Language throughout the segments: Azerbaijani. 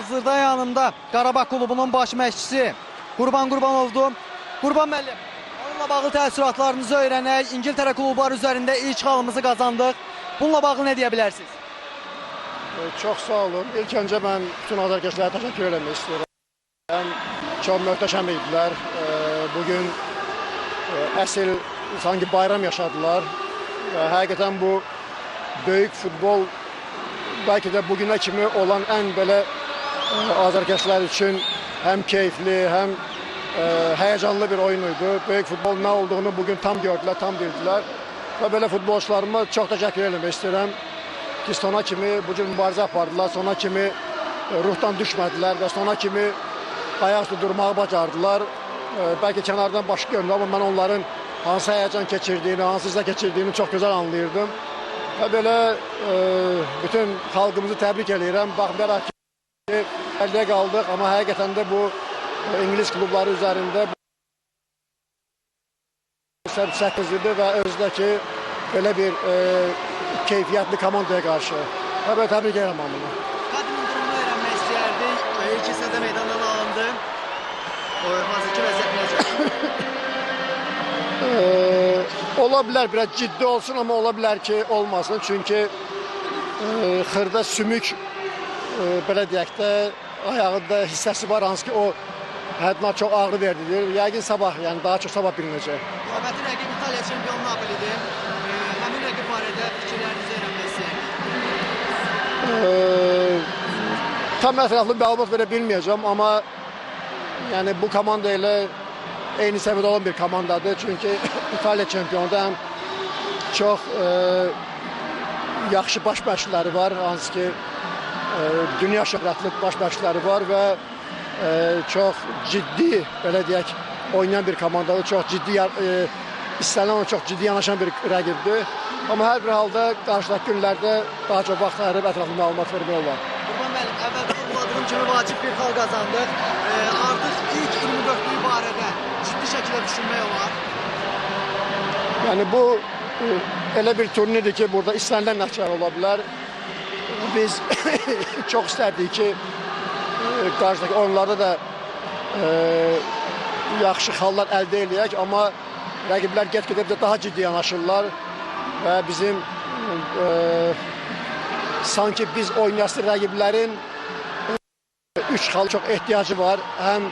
Hazırda yanımda Qarabağ klubunun baş məşqçisi Qurban Qurbanovdur. Qurban müəllim, onunla bağlı təəssüratlarınızı öyrənək. İngiltərə klubları üzərində ilk halımızı qazandıq. Bununla bağlı nə deyə bilərsiniz? Çox sağ olun. İlk öncə mən bütün azarkeşlərə təşəkkür eləmək istəyirəm. Çox möhtəşəm idilər. Bugün əsl sanki bayram yaşadılar. Həqiqətən bu böyük futbol belki de bugüne kimi olan en böyle azarkeşler için hem keyifli hem heyecanlı bir oyunuydu. Büyük futbol ne olduğunu bugün tam gördüler, tam bildiler. Ve böyle futbolcularıma çok teşekkür etmek istedim. Ki sona kimi bu cür mübarizə apardılar, sona kimi ruhdan düşmədilər və sona kimi ayaqüstü durmağı bacardılar. Belki kənardan başqa görünür, ama ben onların hansı heyecan keçirdiyini, hansı izlə keçirdiyini çok güzel anlayırdım. Və belə bütün xalqımızı təbrik edirəm. Baxmayaraq ki, əldə qaldıq, amma həqiqətən də bu İngilis klubları üzərində 8 idi və özdəki belə bir keyfiyyətli komandaya qarşı. Və belə təbrik edirəm hamını. Kadının durumunu öyrənmək istəyərdik. İlk hissədə meydandan alındı. Hazırki vəziyyət necə? Ola bilər biraz ciddi olsun, ama ola bilər ki olmasın. Çünkü xırda sümük belə deyək də ayağında hissəsi var, hansı ki o həddindən çox ağrı verdidir. Yəqin sabah, yəni daha çox sabah bilinəcək. Növbəti rəqib İtaliya çempionu Napolidir. Həmin rəqib barədə fikirlərinizi öyrənmək istəyirəm. Tam ətraflı məlumat verə bilməyəcəm, amma yəni bu komanda ilə eyni səviyyədə olan bir komandadır. Çünki İtaliya çempionunda həm çox yaxşı baş məşqçiləri var, hansı ki dünya şöhrətli baş məşqçiləri var və çox ciddi, belə deyək, oynayan bir komandadır. Çox ciddi, istənilən çox ciddi yanaşan bir rəqibdir. Amma hər bir halda qarşıdakı günlərdə daha çox vaxt ayırıb ətraflı məlumat vermək olar. Qurban müəllim, əvvəldə vurguladığım kimi vacib bir xal qazandıq. Artıq ilk 24-lük barədə ciddi şəkildə düşünmək olar. Yəni bu elə bir turnirdir ki, burada istənilən nəticələr ola bilər. Biz çox istərdik ki, qarşıdakı oyunlarda da yaxşı xallar əldə eləyək, amma rəqiblər get-gedə bizə daha ciddi yanaşırlar və bizim sanki biz oynayası rəqiblərin 3 xalı çox ehtiyacı var. Həm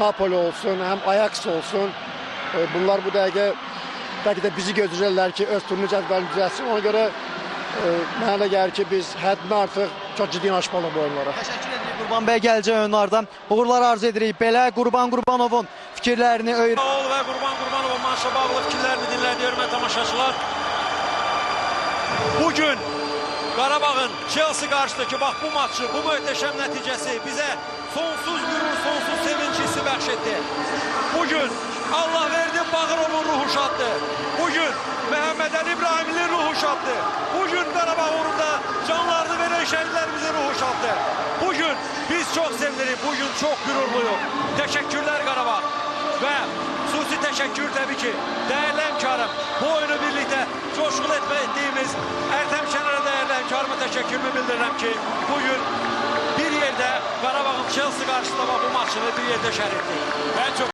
Napoli olsun, həm Ajax olsun. Bunlar bu dəqiqə belki de bizi gözləyirlər ki, öz turnir cədvəlini düzəltsin. Ona görə mənə elə gəlir ki, biz həddindən artıq çox ciddi yanaşmalıyıq bu oyunlara. Təşəkkür edirik Qurban bəy, gələcək oyunlardan uğurlar arzu edirik. Belə Qurban Qurbanovun fikirlərini öyrəndik. Sağ ol və Qurban Qurbanovun maçla bağlı fikirlərini dinlədik, hörmətli tamaşaçılar. Bugün Qarabağın Chelsea qarşıdakı bax bu maçı, bu möhtəşəm nəticəsi bizə sonsuz qürur, sonsuz sevinç hissi bəxş etdi. Bugün Allah verdi, Bağırovun ruhu şaddı. Bugün Məhəmməd Əli İbrahimlinin ruhu şaddı. Bugün Qarabağ uğrunda canlarını veren şəhidlərimizin ruhu şaddı. Bugün biz çok sevinirik, bugün çok gururluyuz. Teşekkürler Qarabağ. Ve xüsusi teşekkür tabii ki değerli hemkarım. Bu oyunu birlikte coşkulu ettiğimiz Ertem Şener'e değerli hemkarıma teşekkürümü bildirirəm ki bugün bir yerde Qarabağın Chelsea karşısında bu maçını bir yerde şərh etdik. Ben çok